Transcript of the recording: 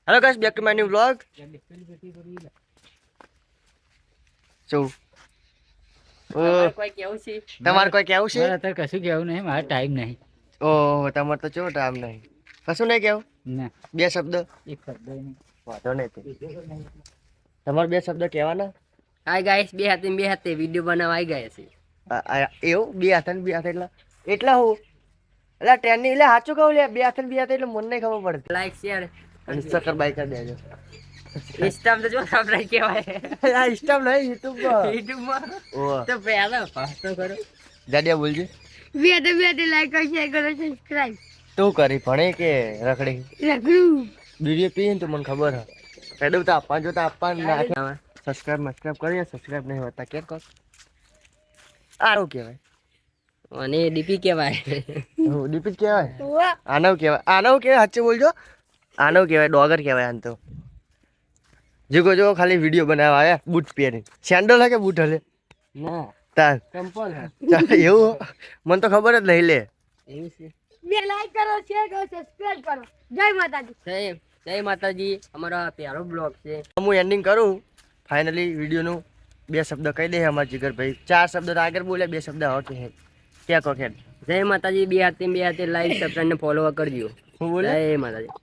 Hello guys, back to my new vlog. શું કોઈ કેવું છે? તમારે કોઈ કેવું છે? મારે અત્યારે કશું કેવું નહીં, મારે ટાઈમ નહીં. ઓહો, તમારે તો ચેવો ટાઈમ નહીં. કશું નહીં કેવું? ના, બે શબ્દ એક શબ્દ નહીં. વાંધો નહીં. તમારે બે શબ્દ કહેવાના? હાય ગાઈસ, બે હાથે વિડિયો બનાવવા આવી ગયા છે. એવું બે હાથે ને બે હાથે એટલા હું એટલે ટ્રેનની એટલે સાચું કહું લે, બે હાથે ને બે હાથે એટલે મને નહીં ખબર પડતી. લાઈક શેર અને સકર બાઈક કરી દેજો. ઇન્સ્ટા તો જો સબસ્ક્રાઇબ કહેવાય. આ ઇન્સ્ટા નહીં, યુટ્યુબ YouTube માં ઓહ તો પહેલા ફાસ્ટ તો કરો. જાડિયા બોલજે. બે લાઈક કરો, શેર કરો, સબસ્ક્રાઇબ. તું કરી ભણે કે રખડી રગડું બીડીઓ પીએ ને તો મને ખબર હે પેડું તો આપવા જોતા આપવા ના સબસ્ક્રાઇબ કરીએ. સબસ્ક્રાઇબ નહીં હોતા કેર કર આવું કહેવાય. અને ડીપી કહેવાય. ડીપી કહેવાય. આનવ કહેવાય સાચું બોલજો. આનવ કહેવાય, ડોગર કહેવાય. આમ તો જીગો જો ખાલી વિડીયો બનાવવા આવ્યા બૂટ પહેરી. સેન્ડલ હે કે બૂટ હલે ના તાર ચંપલ હે. એવું મને તો ખબર જ નહીં લે. એવું છે. બે લાઈક કરો, શેર કરો, સબસ્ક્રાઇબ કરો. જય માતાજી. જય માતાજી. અમારો પ્યારો બ્લોગ છે. હું એન્ડિંગ કરું ફાઇનલી વિડીયોનું. બે શબ્દ કહી દે અમારા જીગરભાઈ. 4 શબ્દ તો આગળ બોલે, 2 શબ્દ હવે કે કહે. જય માતાજી. બે હાથે લાઈક સબસ્ક્રાઇબ ને ફોલો કરજો. હું બોલે જય માતાજી.